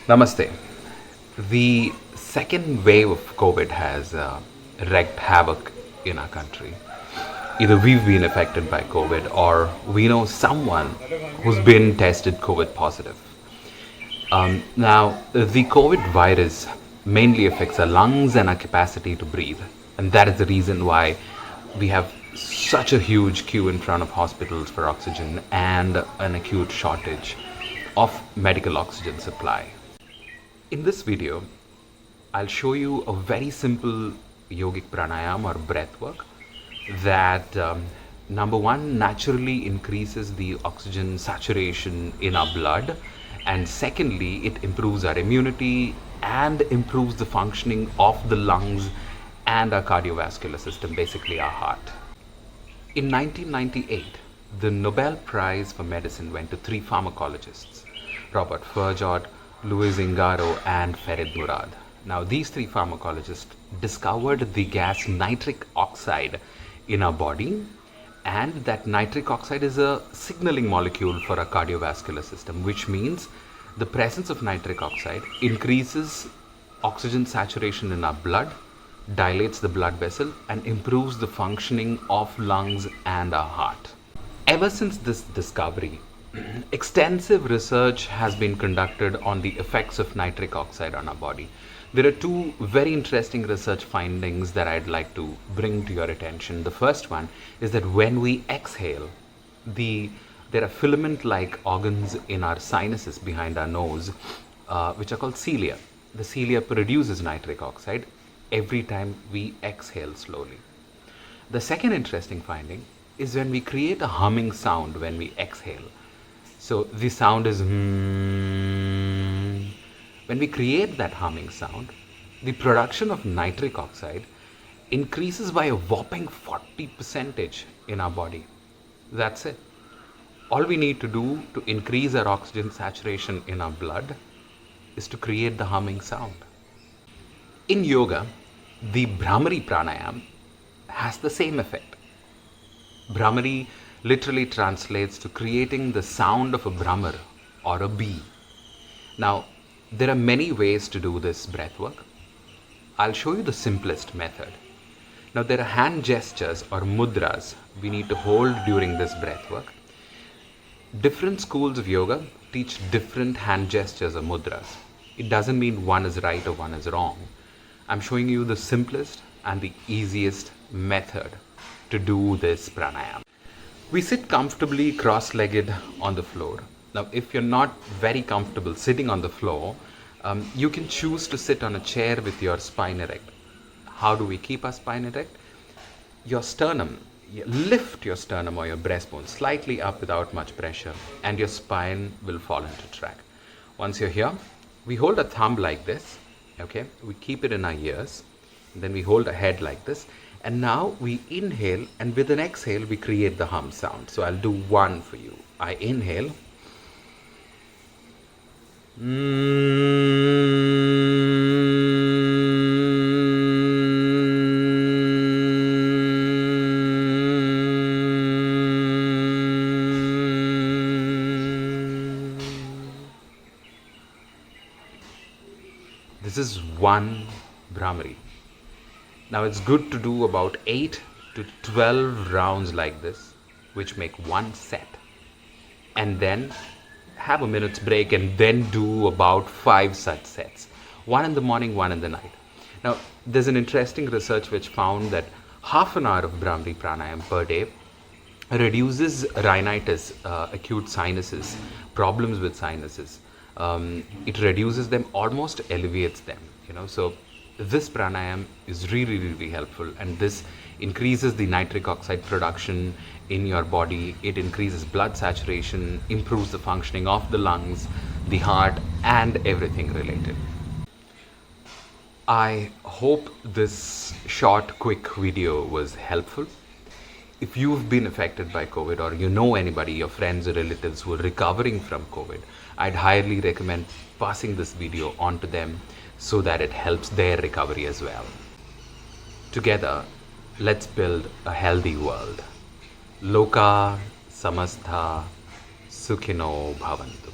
Namaste. The second wave of COVID has wreaked havoc in our country. Either we've been affected by COVID or we know someone who's been tested COVID positive. Now, the COVID virus mainly affects our lungs and our capacity to breathe. And that is the reason why we have such a huge queue in front of hospitals for oxygen and an acute shortage of medical oxygen supply. In this video, I'll show you a very simple yogic pranayam or breath work that number one naturally increases the oxygen saturation in our blood, and secondly it improves our immunity and improves the functioning of the lungs and our cardiovascular system, basically our heart. In 1998, the Nobel Prize for Medicine went to three pharmacologists, Robert Ferjot, Louis Ingaro and Ferid Murad. Now these three pharmacologists discovered the gas nitric oxide in our body, and that nitric oxide is a signaling molecule for our cardiovascular system, which means the presence of nitric oxide increases oxygen saturation in our blood, dilates the blood vessel and improves the functioning of lungs and our heart. Ever since this discovery, extensive research has been conducted on the effects of nitric oxide on our body. There are two very interesting research findings that I'd like to bring to your attention. The first one is that when we exhale, there are filament-like organs in our sinuses behind our nose, which are called cilia. The cilia produces nitric oxide every time we exhale slowly. The second interesting finding is when we create a humming sound when we exhale. So the sound is When we create that humming sound, the production of nitric oxide increases by a whopping 40% in our body. That's it. All we need to do to increase our oxygen saturation in our blood is to create the humming sound. In yoga, the Bramhari Pranayam has the same effect. Bramhari literally translates to creating the sound of a brahmar or a bee. Now, there are many ways to do this breath work. I'll show you the simplest method. Now, there are hand gestures or mudras we need to hold during this breath work. Different schools of yoga teach different hand gestures or mudras. It doesn't mean one is right or one is wrong. I'm showing you the simplest and the easiest method to do this pranayam. We sit comfortably cross-legged on the floor. Now, if you're not very comfortable sitting on the floor, you can choose to sit on a chair with your spine erect. How do we keep our spine erect? Your sternum, lift your sternum or your breastbone slightly up without much pressure, and your spine will fall into track. Once you're here, we hold a thumb like this, okay? We keep it in our ears, and then we hold a head like this. And now we inhale, and with an exhale we create the hum sound. So I'll do one for you. I inhale. This is one Bramhari. Now it's good to do about 8 to 12 rounds like this, which make one set, and then have a minute's break and then do about 5 such sets, one in the morning, one in the night. Now there's an interesting research which found that half an hour of Bramhari Pranayam per day reduces rhinitis, acute sinuses, problems with sinuses. It reduces them, almost alleviates them, so this pranayam is really helpful, and this increases the nitric oxide production in your body. It increases blood saturation, improves the functioning of the lungs, the heart and everything related. I hope this short quick video was helpful. If you've been affected by COVID, or you know anybody, your friends or relatives who are recovering from COVID, I'd highly recommend passing this video on to them so that it helps their recovery as well. Together, let's build a healthy world. Loka samastha sukhino bhavantu.